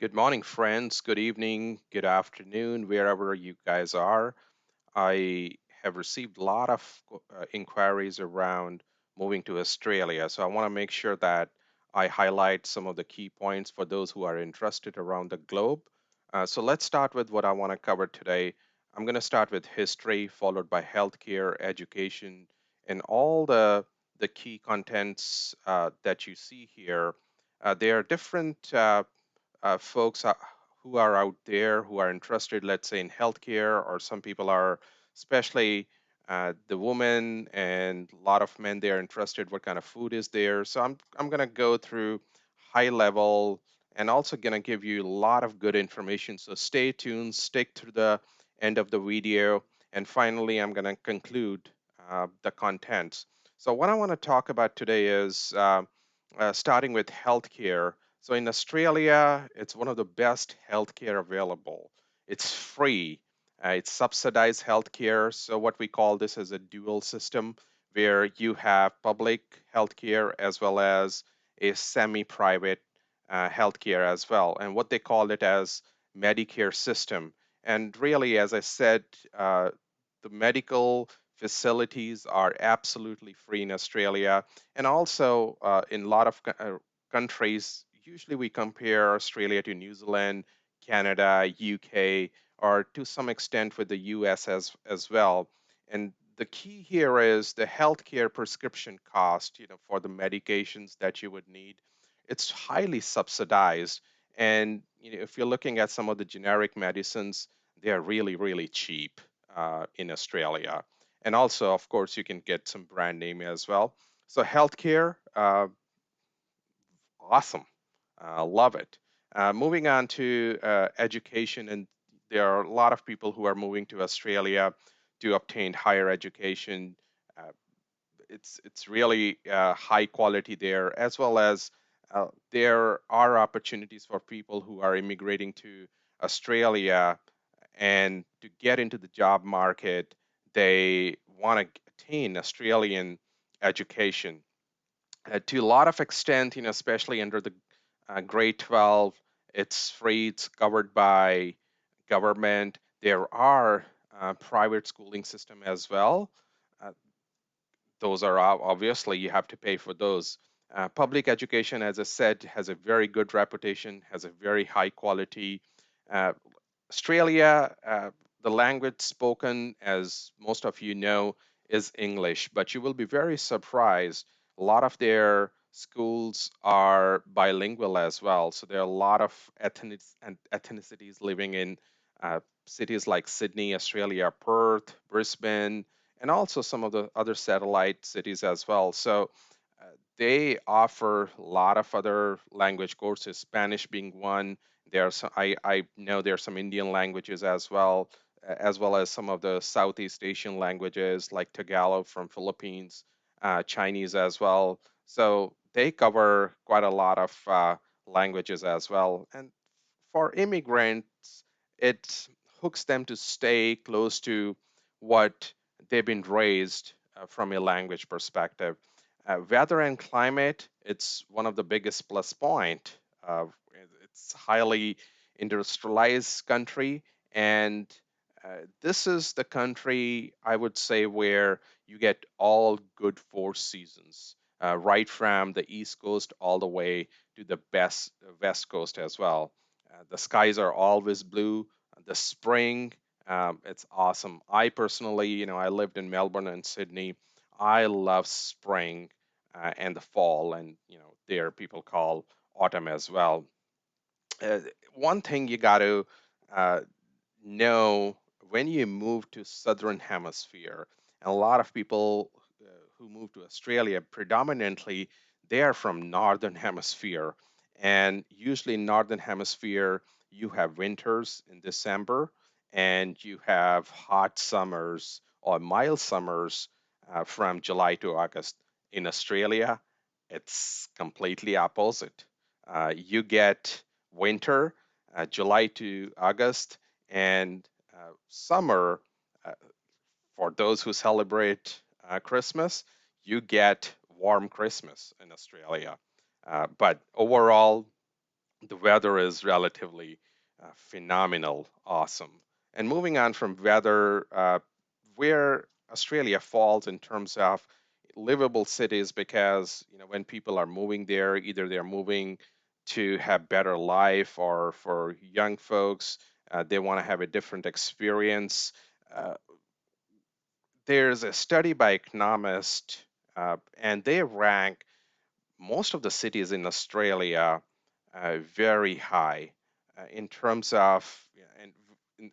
Good morning, friends. Good evening, good afternoon, wherever you guys are. I have received a lot of inquiries around moving to Australia. So I want to make sure that I highlight some of the key points for those who are interested around the globe. So let's start with what I want to cover today. I'm going to start with history, followed by healthcare, education, and all the key contents that you see here. There are different folks who are out there who are interested, let's say, in healthcare, or some people are, especially the women and a lot of men, they are interested what kind of food is there. So I'm going to go through high level and also going to give you a lot of good information. So stay tuned, stick to the end of the video, and finally, I'm going to conclude the contents. So what I want to talk about today is starting with healthcare. So in Australia, it's one of the best healthcare available. It's free. It's subsidized healthcare. So what we call this is a dual system where you have public healthcare as well as a semi-private healthcare as well. And what they call it as Medicare system. And really, as I said, the medical facilities are absolutely free in Australia. And also in a lot of countries, usually we compare Australia to New Zealand, Canada, UK, or to some extent with the US as well. And the key here is the healthcare prescription cost, for the medications that you would need. It's highly subsidized. And if you're looking at some of the generic medicines, they are really, really cheap in Australia. And also, of course, you can get some brand name as well. So healthcare, awesome. Love it. Moving on to education, and there are a lot of people who are moving to Australia to obtain higher education. Uh, it's really high quality there, as well as there are opportunities for people who are immigrating to Australia and to get into the job market. They want to attain Australian education to a lot of extent, especially under the grade 12, it's free, it's covered by government. There are private schooling system as well. Uh, those are obviously you have to pay for those. Public education, as I said, has a very good reputation, has a very high quality. Uh, Australia, the language spoken, as most of you know, is English, but you will be very surprised. A lot of their schools are bilingual as well. So there are a lot of ethnicities living in cities like Sydney, Australia, Perth, Brisbane, and also some of the other satellite cities as well. So uh, they offer a lot of other language courses, Spanish being one. There are some, I know there are some Indian languages as well, as well as some of the Southeast Asian languages like Tagalog from Philippines, Chinese as well. So they cover quite a lot of languages as well. And for immigrants, it hooks them to stay close to what they've been raised from a language perspective. Weather and climate, it's one of the biggest plus point. It's highly industrialized country, and this is the country I would say where you get all good 4 seasons, right from the East Coast all the way to the best West Coast as well. The skies are always blue. The spring, it's awesome. I personally, I lived in Melbourne and Sydney. I love spring and the fall, and there people call autumn as well. Uh, One thing you got to uh, know when you move to southern hemisphere, and a lot of people who move to Australia predominantly they are from northern hemisphere, and usually in northern hemisphere you have winters in December and you have hot summers or mild summers from July to August. In Australia it's completely opposite. You get winter July to August, and summer, uh, for those who celebrate Christmas, you get warm Christmas in Australia. But overall, The weather is relatively phenomenal, awesome. And moving on from weather, where Australia falls in terms of livable cities, because when people are moving there, either they're moving to have better life, or for young folks, they want to have a different experience. Uh, there's a study by economists, and they rank most of the cities in Australia very high in terms of, yeah, and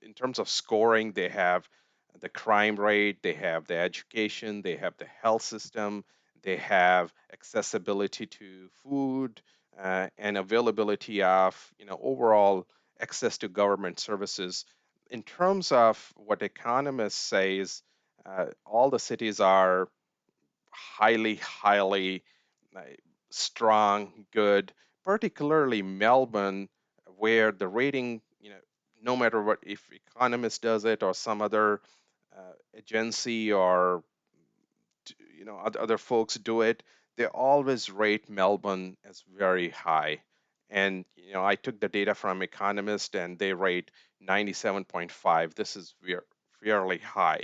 in terms of scoring. They have the crime rate, they have the education, they have the health system, they have accessibility to food, and availability of overall access to government services. In terms of what economists says, all the cities are highly uh, strong, good, particularly Melbourne, where the rating, no matter what, if Economist does it or some other agency, or other folks do it, they always rate Melbourne as very high. And I took the data from Economist, and they rate 97.5. This is fairly high.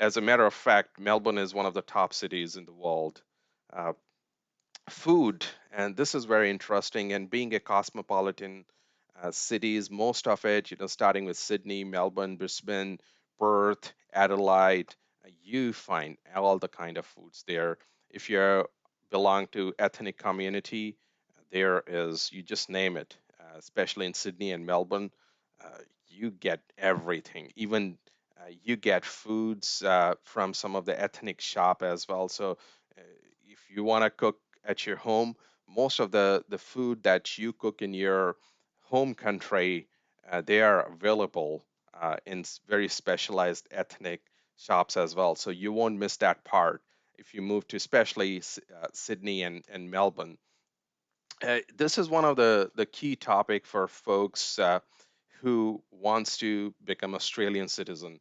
As a matter of fact, Melbourne is one of the top cities in the world. Uh, Food, and this is very interesting. And being a cosmopolitan cities, most of it, starting with Sydney, Melbourne, Brisbane, Perth, Adelaide, you find all the kind of foods there. If you belong to ethnic community, there is, you just name it, especially in Sydney and Melbourne, you get everything. Even you get foods from some of the ethnic shop as well. So uh, if you want to cook at your home, most of the food that you cook in your home country, they are available in very specialized ethnic shops as well. So you won't miss that part if you move to especially Sydney and Melbourne. This is one of the key topic for folks who wants to become Australian citizen.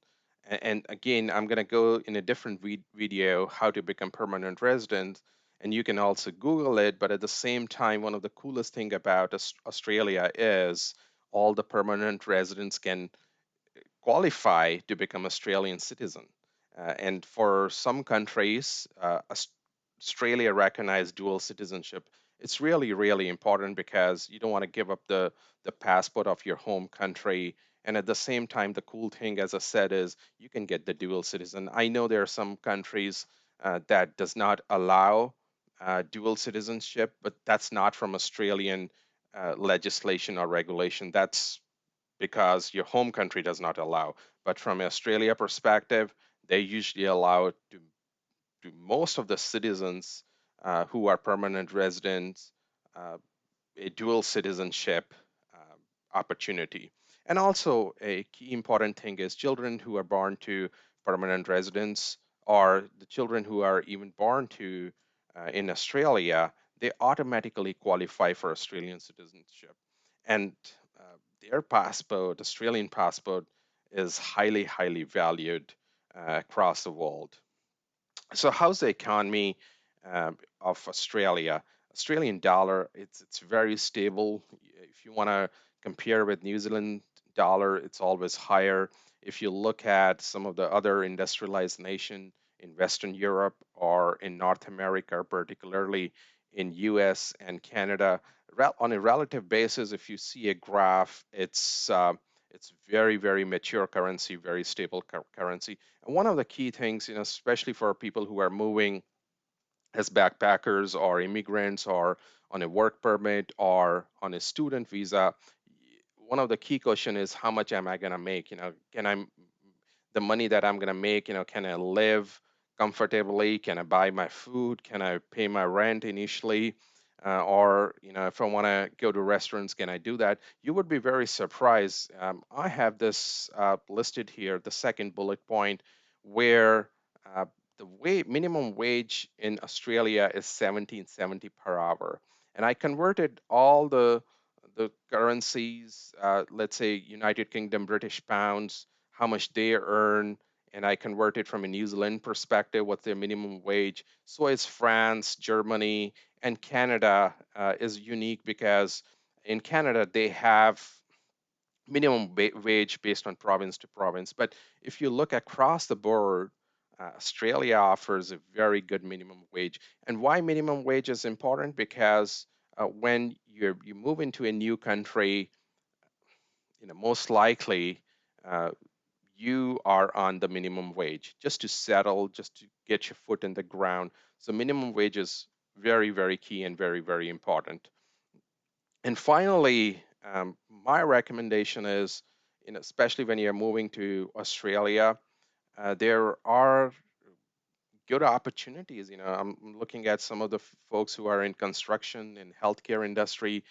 And again, I'm going to go in a different video how to become permanent resident, and you can also Google it. But at the same time, one of the coolest thing about Australia is all the permanent residents can qualify to become Australian citizen. And for some countries, Australia recognized dual citizenship. It's really important because you don't want to give up the passport of your home country. And at the same time, the cool thing, as I said, is you can get the dual citizen. I know there are some countries that does not allow dual citizenship, but that's not from Australian legislation or regulation. That's because your home country does not allow. But from Australia perspective, they usually allow to most of the citizens who are permanent residents uh, a dual citizenship opportunity. And also a key important thing is children who are born to permanent residents, or the children who are even born to in Australia, they automatically qualify for Australian citizenship. And their passport, Australian passport, is highly valued across the world. So how's the economy of Australia? Australian dollar, it's very stable. If you want to compare with New Zealand dollar, it's always higher. If you look at some of the other industrialized nation in Western Europe or in North America, particularly in US and Canada, on a relative basis, if you see a graph, it's very mature currency, very stable currency. And one of the key things, especially for people who are moving as backpackers or immigrants or on a work permit or on a student visa, one of the key question is how much am I going to make? Can I the money that I'm going to make, can I live comfortably? Can I buy my food? Can I pay my rent initially? Or, if I want to go to restaurants, can I do that? You would be very surprised. I have this listed here, the second bullet point, where uh, the minimum wage in Australia is 17.70 per hour. And I converted all the currencies, let's say United Kingdom, British pounds, how much they earn, and I convert it from a New Zealand perspective, what's their minimum wage. So is France, Germany, and Canada is unique because in Canada, they have minimum wage based on province to province. But if you look across the board, Australia offers a very good minimum wage. And why minimum wage is important? Because when you move into a new country, most likely uh, you are on the minimum wage just to settle, just to get your foot in the ground. So minimum wage is very, very key and very, very important. And finally, my recommendation is, especially when you're moving to Australia, there are good opportunities. I'm looking at some of the folks who are in construction and healthcare industry.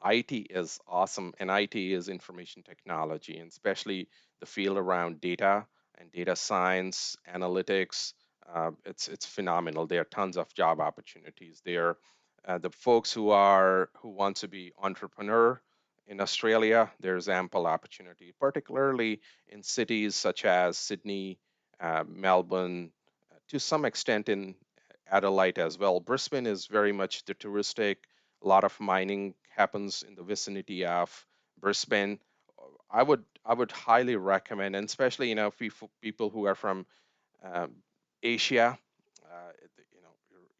IT is awesome, and IT is information technology, and especially the field around data and data science, analytics. It's phenomenal. There are tons of job opportunities there. The folks who want to be entrepreneur in Australia, there's ample opportunity, particularly in cities such as Sydney, Melbourne, to some extent in Adelaide as well. Brisbane is very much the touristic. A lot of mining happens in the vicinity of Brisbane. I would highly recommend, and especially people who are from um, Asia,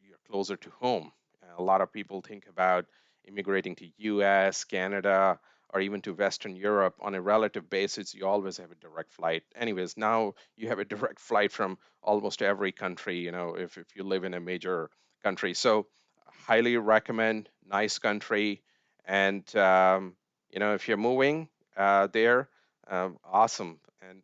you're closer to home. A lot of people think about immigrating to U.S., Canada, or even to Western Europe on a relative basis. You always have a direct flight. Anyways, now you have a direct flight from almost every country. If you live in a major country, so highly recommend. Nice country, and if you're moving there, awesome. And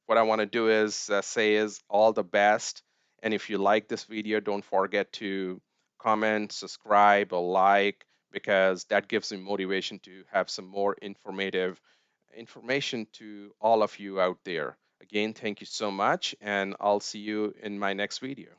what I want to do is say is all the best. And if you like this video, don't forget to comment, subscribe, or like, because that gives me motivation to have some more informative information to all of you out there. Again, thank you so much, and I'll see you in my next video.